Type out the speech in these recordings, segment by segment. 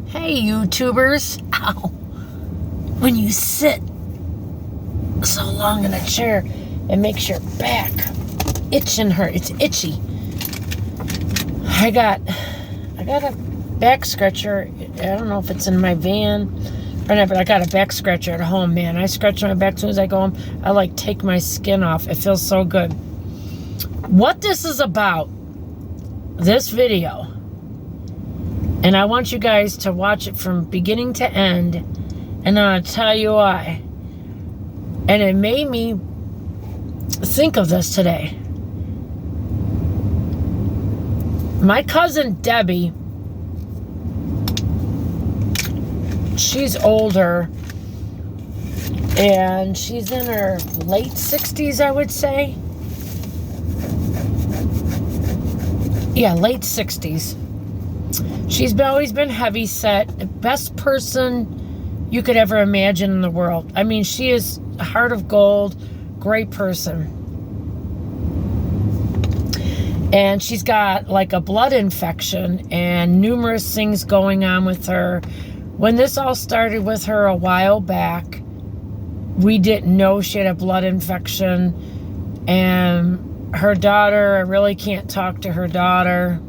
Hey, YouTubers. Ow. When you sit so long in a chair, it makes your back itching hurt. It's itchy. I got a back scratcher. I don't know if it's in my van or not, but I got a back scratcher at home, man. I scratch my back as soon as I go home. I like take my skin off. It feels so good. What this is about, this video, and I want you guys to watch it from beginning to end, and I'll tell you why. And it made me think of this today. My cousin Debbie, she's older, and she's in her late 60s, I would say. Yeah, late 60s. She's always been heavy set. Best person you could ever imagine in the world. I mean, she is a heart of gold. Great person. And she's got like a blood infection and numerous things going on with her. When this all started with her a while back, we didn't know she had a blood infection. And her daughter, I really can't talk to her daughter.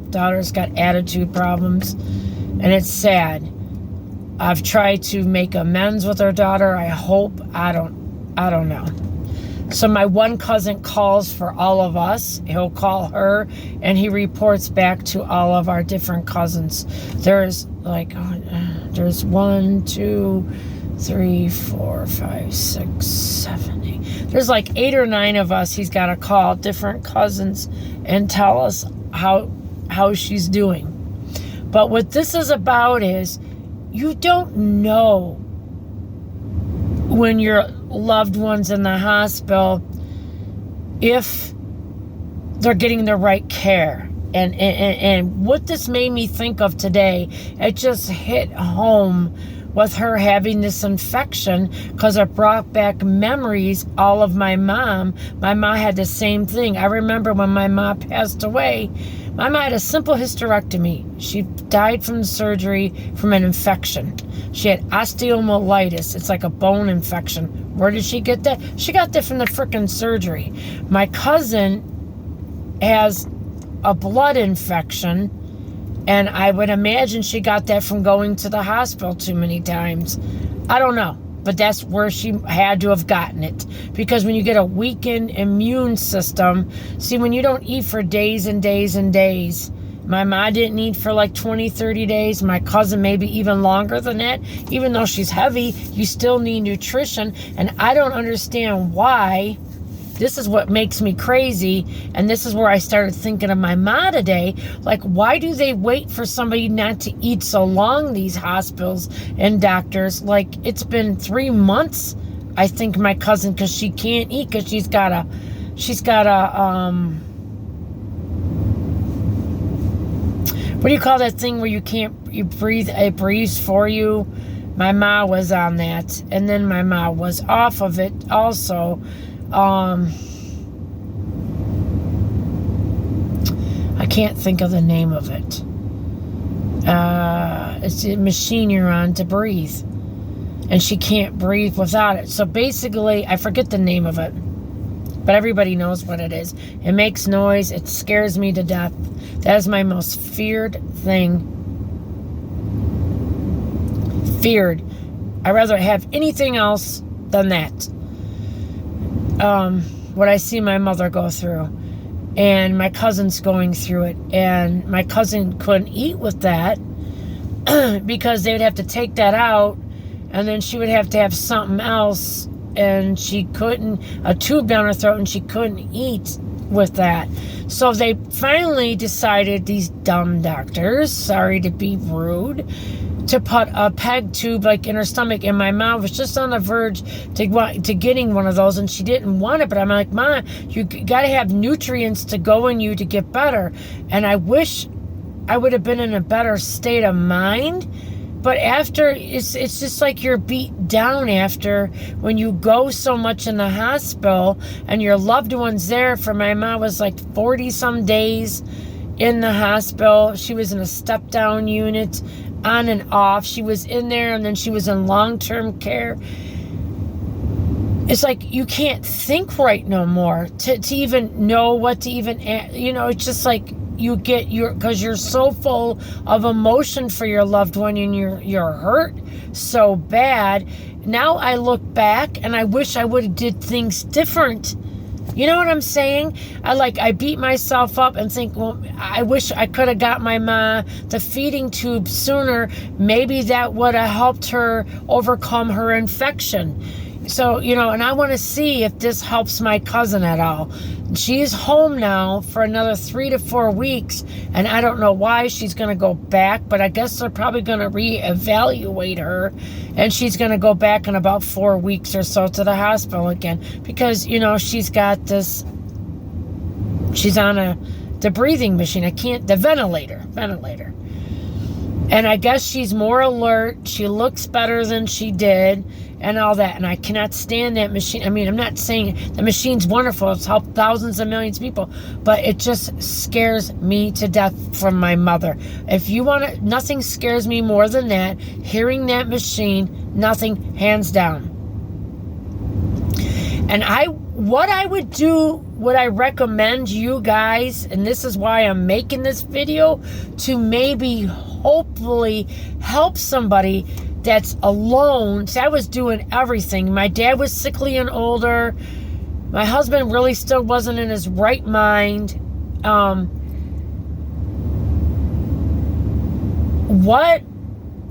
Daughter's got attitude problems, and it's sad. I've tried to make amends with her daughter. I hope. I don't know. So my one cousin calls for all of us. He'll call her, and he reports back to all of our different cousins. There's like, there's 1, 2, 3, 4, 5, 6, 7, 8. There's like 8 or 9 of us. He's got to call different cousins and tell us how she's doing. But what this is about is you don't know when your loved one's in the hospital if they're getting the right care. And what this made me think of today, it just hit home with her having this infection, because it brought back memories all of my mom. My mom had the same thing. I remember when my mom passed away, my mom had a simple hysterectomy. She died from the surgery from an infection. She had osteomyelitis. It's like a bone infection. Where did she get that? She got that from the frickin' surgery. My cousin has a blood infection, and I would imagine she got that from going to the hospital too many times. I don't know. But that's where she had to have gotten it. Because when you get a weakened immune system, see, when you don't eat for days and days and days, my mom didn't eat for like 20, 30 days. My cousin maybe even longer than that. Even though she's heavy, you still need nutrition. And I don't understand why. This is what makes me crazy, and this is where I started thinking of my mom today. Like, why do they wait for somebody not to eat so long, these hospitals and doctors? Like, it's been 3 months, I think, my cousin, because she can't eat because she's got a what do you call that thing where you breathe, it breathes for you? My mom was on that, and then my mom was off of it also. I can't think of the name of it. It's a machine you're on to breathe, and she can't breathe without it. So basically, I forget the name of it, but everybody knows what it is. It makes noise. It scares me to death. That is my most feared thing. Feared. I'd rather have anything else than that. What I see my mother go through, and my cousin's going through it, and my cousin couldn't eat with that because they would have to take that out, and then she would have to have something else, and she couldn't, a tube down her throat, and she couldn't eat with that. So they finally decided, these dumb doctors, sorry to be rude, to put a peg tube like in her stomach, and my mom was just on the verge to getting one of those, and she didn't want it. But I'm like, Mom, you got to have nutrients to go in you to get better. And I wish I would have been in a better state of mind. But after, it's just like you're beat down after when you go so much in the hospital and your loved one's there. For my mom was like 40 some days in the hospital. She was in a step down unit. on and off. She was in there and then she was in long-term care. It's like you can't think right no more to even know what to even, it's just like you get because you're so full of emotion for your loved one and you're hurt so bad. Now I look back and I wish I would have did things different. You know what I'm saying? I beat myself up and think, well, I wish I could have got my ma the feeding tube sooner. Maybe that would have helped her overcome her infection. So, and I want to see if this helps my cousin at all. She's home now for another 3 to 4 weeks, and I don't know why she's going to go back, but I guess they're probably going to reevaluate her, and she's going to go back in about 4 weeks or so to the hospital again because, she's got this, she's on the breathing machine. the ventilator. And I guess she's more alert. She looks better than she did and all that. And I cannot stand that machine. I mean, I'm not saying the machine's wonderful. It's helped thousands of millions of people. But it just scares me to death from my mother. If you want to, nothing scares me more than that. Hearing that machine, nothing, hands down. And what I would do, would I recommend you guys, and this is why I'm making this video, to maybe hopefully help somebody that's alone. See, I was doing everything. My dad was sickly and older. My husband really still wasn't in his right mind. What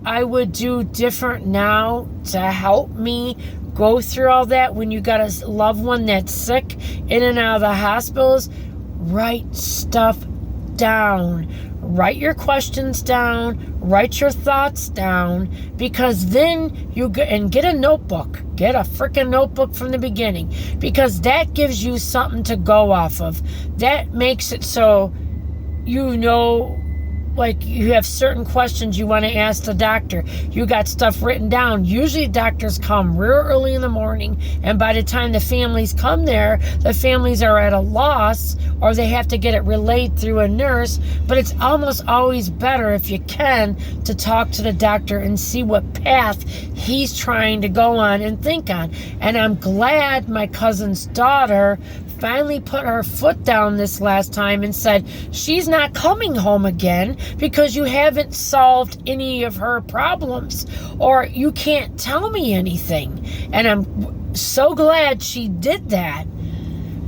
I would do different now to help me go through all that when you got a loved one that's sick, in and out of the hospitals, write stuff down. Write your questions down. Write your thoughts down, because then get a notebook. Get a freaking notebook from the beginning, because that gives you something to go off of. That makes it so like you have certain questions you want to ask the doctor. You got stuff written down. Usually doctors come real early in the morning, and by the time the families come there, the families are at a loss, or they have to get it relayed through a nurse. But it's almost always better, if you can, to talk to the doctor and see what path he's trying to go on and think on. And I'm glad my cousin's daughter finally put her foot down this last time and said she's not coming home again because you haven't solved any of her problems, or you can't tell me anything. And I'm so glad she did that,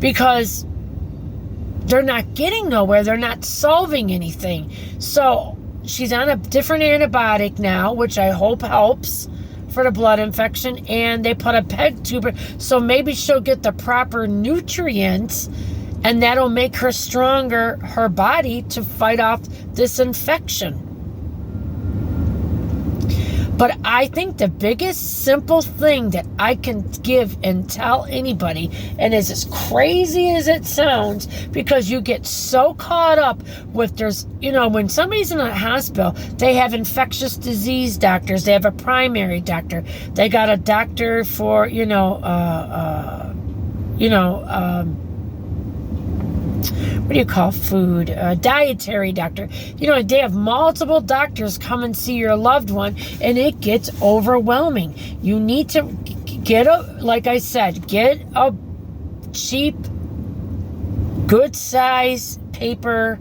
because they're not getting nowhere. They're not solving anything. So she's on a different antibiotic now, which I hope helps for the blood infection, and they put a peg tube, so maybe she'll get the proper nutrients, and that'll make her stronger, her body, to fight off this infection. But I think the biggest simple thing that I can give and tell anybody, and it's as crazy as it sounds, because you get so caught up with when somebody's in a hospital, they have infectious disease doctors, they have a primary doctor, they got a doctor for, what do you call food? Dietary doctor. They have multiple doctors come and see your loved one, and it gets overwhelming. You need to get a cheap, good size paper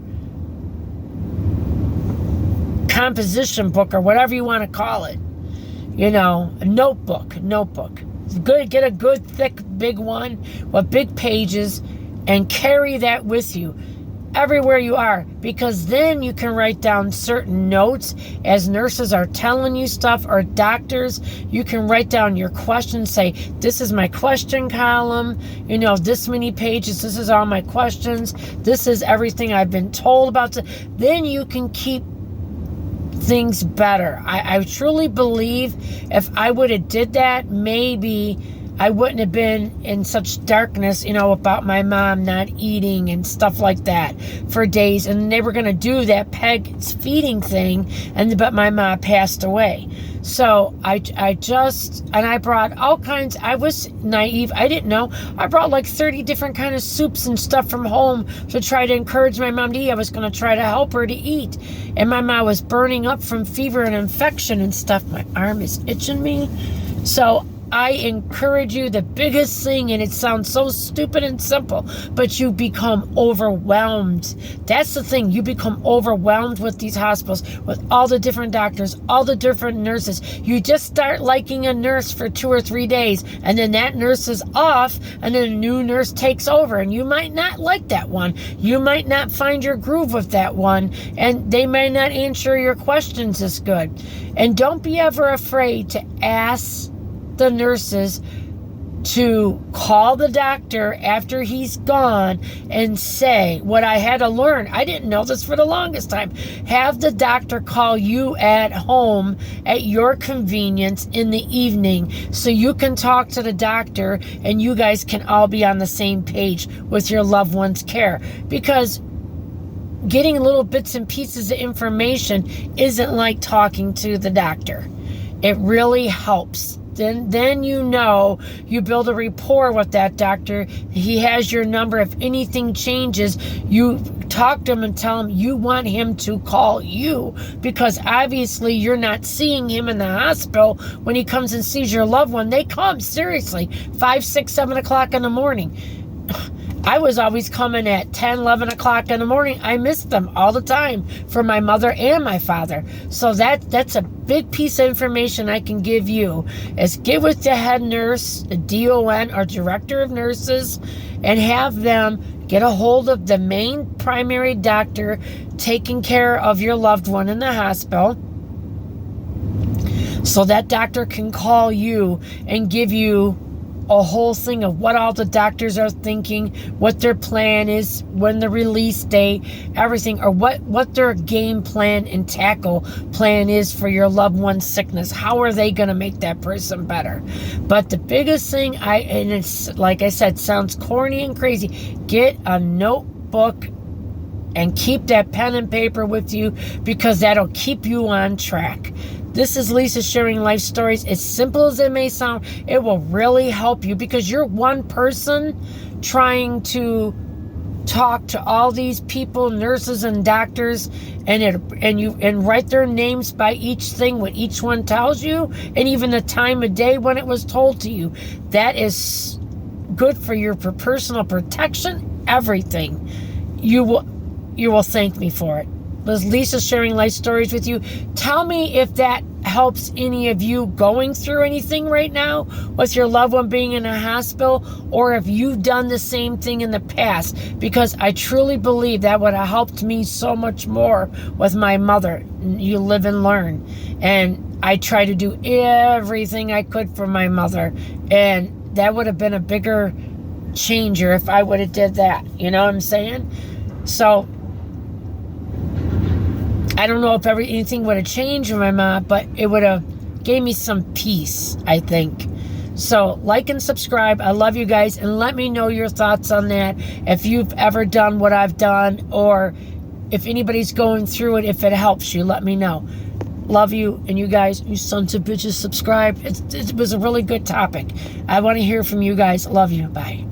composition book, or whatever you want to call it. A notebook. Good. Get a good, thick, big one with big pages, and carry that with you everywhere you are, because then you can write down certain notes as nurses are telling you stuff, or doctors. You can write down your questions, say, this is my question column, this many pages, this is all my questions, this is everything I've been told about. Then you can keep things better. I truly believe if I would have did that, maybe I wouldn't have been in such darkness, about my mom not eating and stuff like that for days. And they were going to do that peg feeding thing, but my mom passed away. So I brought all kinds. I was naive. I didn't know. I brought like 30 different kind of soups and stuff from home to try to encourage my mom to eat. I was going to try to help her to eat. And my mom was burning up from fever and infection and stuff. My arm is itching me. So I encourage you, the biggest thing, and it sounds so stupid and simple, but you become overwhelmed. That's the thing. You become overwhelmed with these hospitals, with all the different doctors, all the different nurses. You just start liking a nurse for 2 or 3 days, and then that nurse is off, and then a new nurse takes over, and you might not like that one. You might not find your groove with that one, and they may not answer your questions as good. And don't be ever afraid to ask the nurses to call the doctor after he's gone and say, what I had to learn, I didn't know this for the longest time, have the doctor call you at home at your convenience in the evening so you can talk to the doctor and you guys can all be on the same page with your loved one's care. Because getting little bits and pieces of information isn't like talking to the doctor. It really helps. Then you build a rapport with that doctor. He has your number. If anything changes, you talk to him and tell him you want him to call you, because obviously you're not seeing him in the hospital. When he comes and sees your loved one, they come, seriously, 5, 6, 7 o'clock in the morning. I was always coming at 10, 11 o'clock in the morning. I missed them all the time for my mother and my father. So that's a big piece of information I can give you, is get with the head nurse, the DON or director of nurses, and have them get a hold of the main primary doctor taking care of your loved one in the hospital. So that doctor can call you and give you a whole thing of what all the doctors are thinking, what their plan is, when the release date, everything, or what their game plan and tackle plan is for your loved one's sickness. How are they going to make that person better? But the biggest thing, and it's like I said, sounds corny and crazy, get a notebook and keep that pen and paper with you, because that'll keep you on track. This is Lisa sharing life stories. As simple as it may sound, it will really help you, because you're one person trying to talk to all these people, nurses and doctors, and write their names by each thing, what each one tells you, and even the time of day when it was told to you. That is good for your personal protection, everything. You will thank me for it. Lisa sharing life stories with you. Tell me if that helps any of you going through anything right now with your loved one being in a hospital, or if you've done the same thing in the past, because I truly believe that would have helped me so much more with my mother. You live and learn. And I try to do everything I could for my mother, and that would have been a bigger changer if I would have did that. You know what I'm saying? So I don't know if anything would have changed with my mom, but it would have gave me some peace, I think. So like and subscribe. I love you guys, and let me know your thoughts on that. If you've ever done what I've done, or if anybody's going through it, if it helps you, let me know. Love you, and you guys, you sons of bitches, subscribe. It was a really good topic. I want to hear from you guys. Love you. Bye.